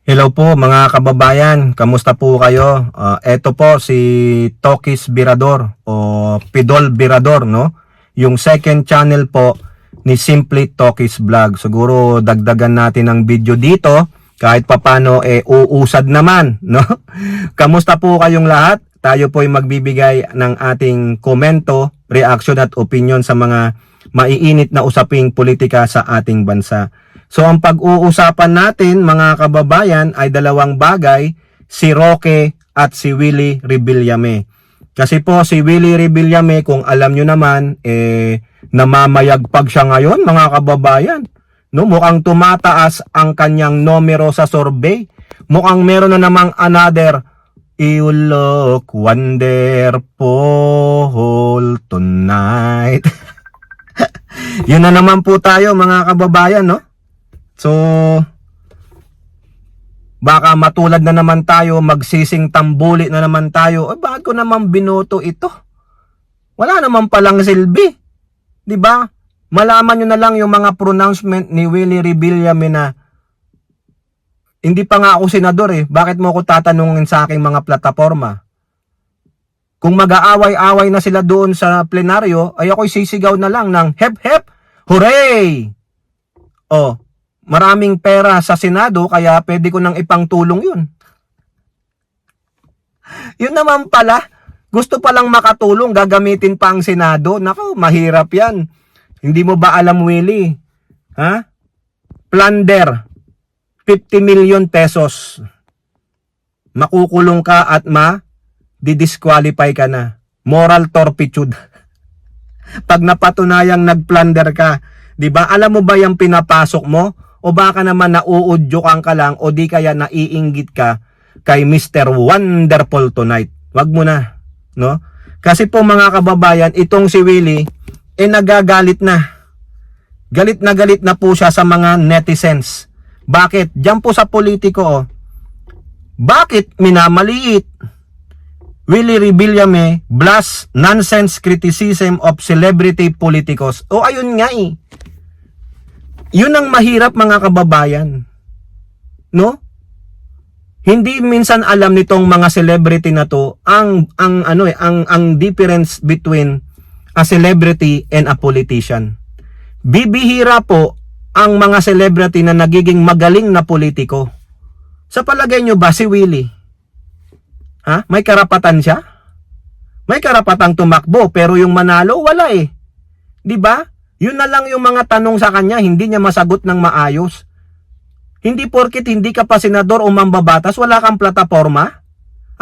Hello po mga kababayan, kamusta po kayo? Eto po si Tokis Birador o Pidol Birador, no? Yung second channel po ni Simply Tokis Vlog. Siguro dagdagan natin ang video dito kahit papano uusad naman, no? Kamusta po kayong lahat? Tayo po ay magbibigay ng ating komento, reaction at opinion sa mga maiinit na usaping politika sa ating bansa. So ang pag-uusapan natin mga kababayan ay dalawang bagay, si Roque at si Willie Rebillame. Kasi po si Willie Rebillame, kung alam nyo naman, namamayagpag siya ngayon mga kababayan. No, mukhang tumataas ang kanyang numero sa survey. Mukhang meron na namang another, "You look wonderful tonight." Yun na naman po tayo mga kababayan, no? So, baka matulad na naman tayo, magsising tambuli na naman tayo. Bakit ko naman binoto ito? Wala naman palang silbi. 'Di ba? Malaman nyo na lang yung mga pronouncement ni Willie Rebillame na hindi pa nga ako senador eh. Bakit mo ako tatanungin sa aking mga plataforma? Kung mag-aaway-away na sila doon sa plenaryo, ay ako'y sisigaw na lang ng hep hep, hooray! Oh, maraming pera sa Senado kaya pwede ko nang ipangtulong yun. Yun naman pala, gusto palang makatulong, gagamitin pa ang Senado. Nako, mahirap yan. Hindi mo ba alam, Willie? Ha? Plunder, 50 million pesos. Makukulong ka at di-disqualify ka na. Moral turpitude. Pag napatunayang nagplunder ka, 'di ba? Alam mo ba yung pinapasok mo? O baka naman nauudyokan ka lang o di kaya naiinggit ka kay Mr. Wonderful Tonight. Wag mo na, no? Kasi po mga kababayan, itong si Willie nagagalit na. Galit na po siya sa mga netizens. Bakit? Diyan po sa politiko, oh. Bakit minamaliit? Willie Rebillame blasts nonsense criticism of celebrity politicos. O ayun nga eh. Yun ang mahirap mga kababayan. No? Hindi minsan alam nitong mga celebrity na to ang difference between a celebrity and a politician. Bibihira po ang mga celebrity na nagiging magaling na politiko. Sa palagay nyo ba si Willie? Ha? May karapatan siya? May karapatang tumakbo pero yung manalo wala eh. 'Di ba? Yun na lang yung mga tanong sa kanya, hindi niya masagot ng maayos. Hindi porket hindi ka pa senador o mambabatas, wala kang plataforma.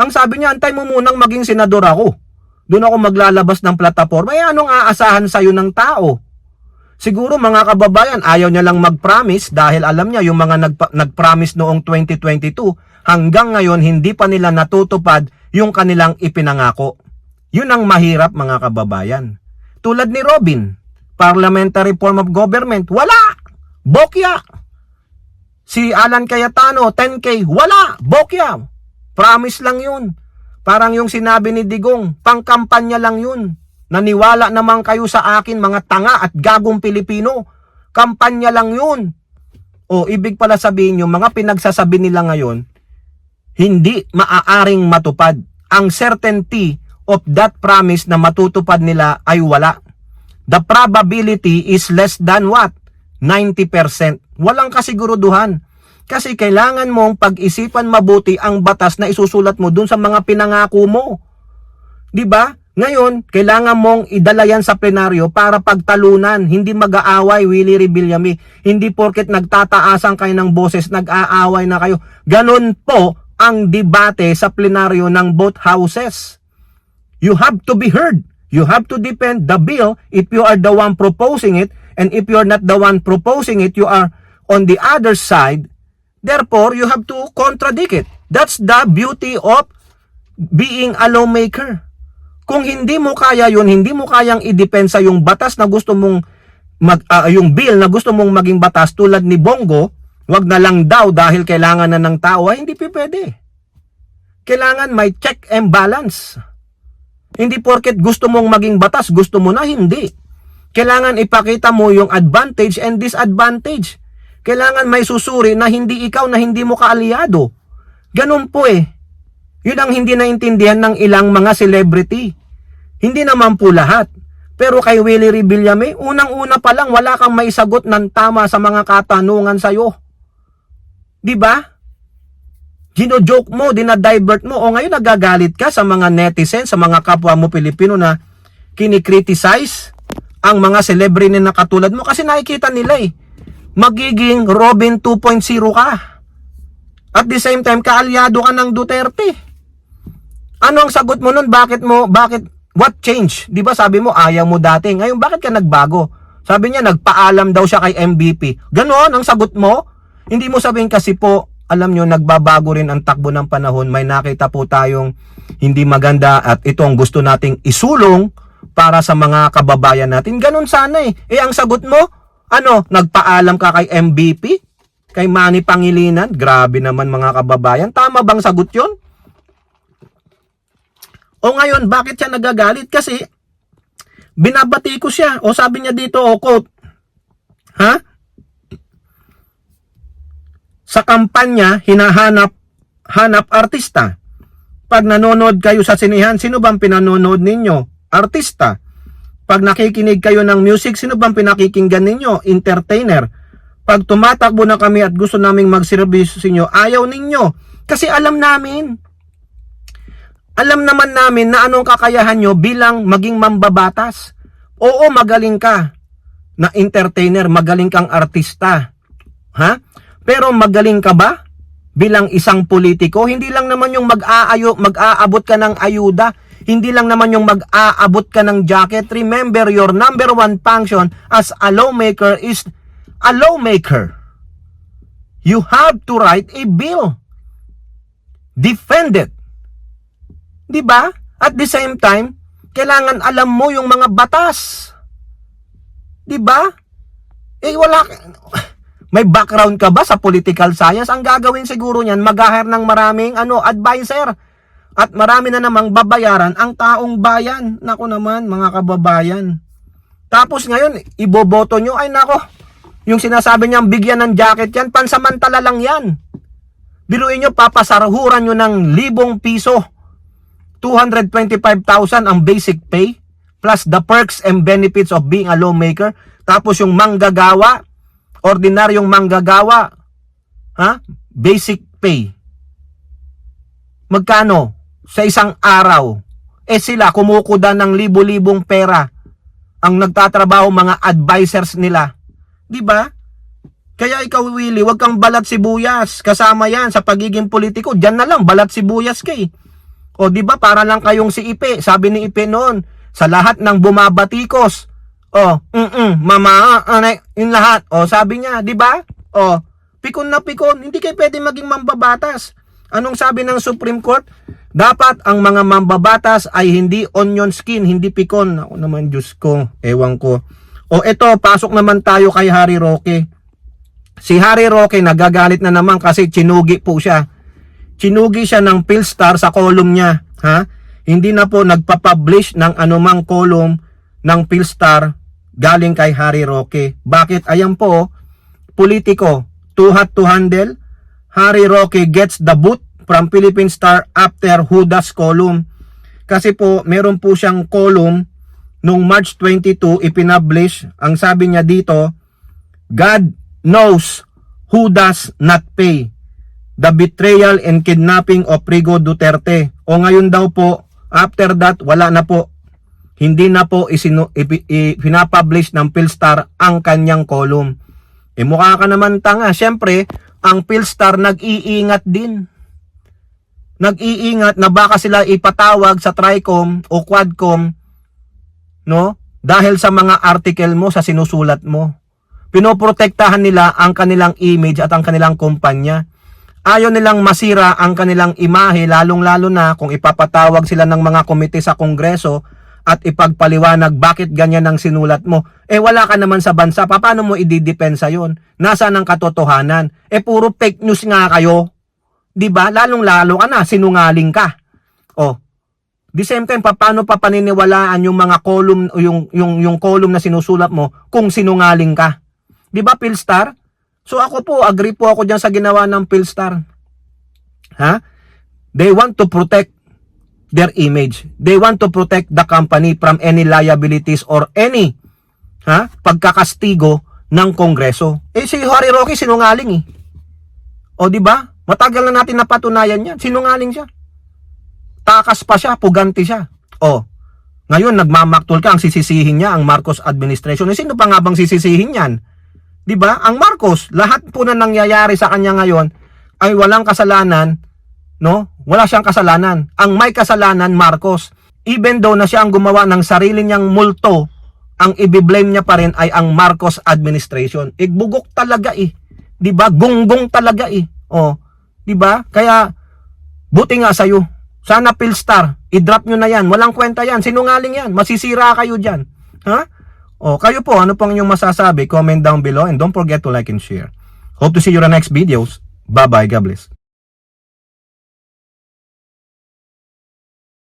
Ang sabi niya, antay mo munang maging senador ako. Doon ako maglalabas ng plataforma. Anong aasahan sa'yo ng tao? Siguro mga kababayan, ayaw niya lang mag-promise dahil alam niya yung mga nag-promise noong 2022, hanggang ngayon hindi pa nila natutupad yung kanilang ipinangako. Yun ang mahirap mga kababayan. Tulad ni Robin. Parliamentary form of government, wala! Bokya! Si Alan Cayetano, 10K, wala! Bokya! Promise lang yun. Parang yung sinabi ni Digong, pangkampanya lang yun. Naniwala naman kayo sa akin, mga tanga at gagong Pilipino. Kampanya lang yun. O, ibig pala sabihin yung mga pinagsasabi nila ngayon, hindi maaaring matupad. Ang certainty of that promise na matutupad nila ay wala. The probability is less than what? 90%. Walang kasiguruduhan. Kasi kailangan mong pag-isipan mabuti ang batas na isusulat mo dun sa mga pinangako mo. 'Di ba? Ngayon, kailangan mong idala yan sa plenaryo para pagtalunan. Hindi mag-aaway, Willie Rebillame. Hindi porket nagtataasan kayo ng boses, nag-aaway na kayo. Ganon po ang debate sa plenaryo ng both houses. You have to be heard. You have to defend the bill if you are the one proposing it, and if you are not the one proposing it, you are on the other side. Therefore, you have to contradict it. That's the beauty of being a lawmaker. Kung hindi mo kaya yun, hindi mo kayang i-depensa yung batas na gusto mong yung bill na gusto mong maging batas tulad ni Bongo, wag na lang daw dahil kailangan na ng tao, hindi pwede. Kailangan may check and balance. Hindi porket gusto mong maging batas, gusto mo na, hindi. Kailangan ipakita mo yung advantage and disadvantage. Kailangan may susuri na hindi ikaw, na hindi mo kaalyado. Ganun po eh. Yun ang hindi naintindihan ng ilang mga celebrity. Hindi naman po lahat. Pero kay Willie Revillame, unang-una pa lang wala kang maisagot ng tama sa mga katanungan sa'yo. Diba? Gino-joke mo, dinadivert mo, o ngayon nagagalit ka sa mga netizens, sa mga kapwa mo Pilipino na kinikriticize ang mga celebrity na katulad mo kasi nakikita nila eh. Magiging Robin 2.0 ka. At the same time, kaalyado ka ng Duterte. Ano ang sagot mo nun? What change? Di ba sabi mo, ayaw mo dati. Ngayon, bakit ka nagbago? Sabi niya, nagpaalam daw siya kay MVP. Ganon ang sagot mo? Hindi mo sabihin kasi po, alam nyo, nagbabago rin ang takbo ng panahon. May nakita po tayong hindi maganda at ito ang gusto nating isulong para sa mga kababayan natin. Ganon sana eh. Eh, ang sagot mo, ano, nagpaalam ka kay MVP? Kay Manny Pangilinan? Grabe naman mga kababayan. Tama bang sagot yun? O ngayon, bakit siya nagagalit? Kasi, binabati ko siya. O sabi niya dito, o quote, ha? Sa kampanya, hanap artista. Pag nanonood kayo sa sinehan, sino bang pinanonood ninyo? Artista. Pag nakikinig kayo ng music, sino bang pinakikinggan ninyo? Entertainer. Pag tumatakbo na kami at gusto naming magserbisyo sa inyo, ayaw ninyo. Kasi alam namin. Alam naman namin na anong kakayahan nyo bilang maging mambabatas. Oo, magaling ka na entertainer, magaling kang artista. Ha? Pero magaling ka ba bilang isang politiko? Hindi lang naman yung mag-aabot ka ng ayuda. Hindi lang naman yung mag-aabot ka ng jacket. Remember, your number one function as a lawmaker is a lawmaker. You have to write a bill. Defend it. Diba? At the same time, kailangan alam mo yung mga batas. Diba? Eh, wala. May background ka ba sa political science? Ang gagawin siguro niyan, mag-hire ng maraming advisor. At marami na namang babayaran ang taong bayan. Nako naman, mga kababayan. Tapos ngayon, iboboto nyo, ay nako, yung sinasabi niyang bigyan ng jacket yan, pansamantala lang yan. Biruin nyo, papasarhuran nyo ng 1,000 piso. 225,000 ang basic pay, plus the perks and benefits of being a lawmaker. Tapos yung manggagawa, ordinaryong manggagawa, basic pay. Magkano? Sa isang araw. Eh sila, kumukuda ng libo-libong pera. Ang nagtatrabaho, mga advisors nila. Diba? Kaya ikaw, Willie, wag kang balat sibuyas. Kasama yan sa pagiging politiko. Diyan na lang, balat sibuyas kay. O diba, para lang kayong si Ipe. Sabi ni Ipe noon, sa lahat ng bumabatikos. O, mama, yung lahat. O, sabi niya, diba? O, pikon na pikon. Hindi kayo pwede maging mambabatas. Anong sabi ng Supreme Court? Dapat ang mga mambabatas ay hindi onion skin, hindi pikon. Ako naman, Diyos ko, ewan ko. O eto, pasok naman tayo kay Harry Roque. Si Harry Roque nagagalit na naman kasi chinugi po siya. Chinugi siya ng Philstar sa column niya. Ha? Hindi na po nagpa-publish ng anumang column ng Philstar galing kay Harry Roque. Bakit? Ayan po, politiko, too hot to handle. Harry Roque gets the boot from Philippine Star after Hudas column. Kasi po, meron po siyang column nung March 22, ipinablish. Ang sabi niya dito, God knows who does not pay. The betrayal and kidnapping of Rigo Duterte. O ngayon daw po, after that, wala na po. Hindi na po pinapublish ng Philstar ang kanyang column. Eh mukha ka naman tanga. Siyempre, ang Philstar nag-iingat din. Nag-iingat na baka sila ipatawag sa Tricom o Quadcom, no? Dahil sa mga article mo, sa sinusulat mo. Pinoprotektahan nila ang kanilang image at ang kanilang kumpanya. Ayaw nilang masira ang kanilang imahe, lalong-lalo na kung ipapatawag sila ng mga komite sa Kongreso at ipagpaliwanag bakit ganyan ang sinulat mo. Eh wala ka naman sa bansa, paano mo ididepensa yun? Nasaan ang katotohanan? Eh puro fake news nga kayo. 'Di ba? Lalong-lalo ka na, sinungaling ka. Oh. The same time, paano pa paniniwalaan yung mga column, yung column na sinusulat mo kung sinungaling ka? 'Di ba, Philstar? So ako po, agree po ako dyan sa ginawa ng Philstar. Ha? They want to protect their image. They want to protect the company from any liabilities or any pagkakastigo ng Kongreso. Si Harry Roque sinungaling eh. O di ba? Matagal na natin napatunayan yan. Sinungaling siya. Takas pa siya, puganti siya. O, ngayon nagmamaktul ka, ang sisisihin niya ang Marcos administration. Sino pa nga bang sisisihin yan? Di ba? Ang Marcos, lahat po na nangyayari sa kanya ngayon ay walang kasalanan, no? Wala siyang kasalanan. Ang may kasalanan, Marcos. Even though na siya ang gumawa ng sarili niyang multo, ang i-blame niya pa rin ay ang Marcos administration. Bugok talaga eh. 'Di ba? Gonggong talaga eh. Oh, 'di ba? Kaya buti nga sa iyo. Sana Philstar, i-drop niyo na 'yan. Walang kwenta 'yan. Sinungaling 'yan. Masisira kayo diyan. Ha? Oh, kayo po, ano pang inyong masasabi? Comment down below and don't forget to like and share. Hope to see you in the next videos. Bye-bye. God bless.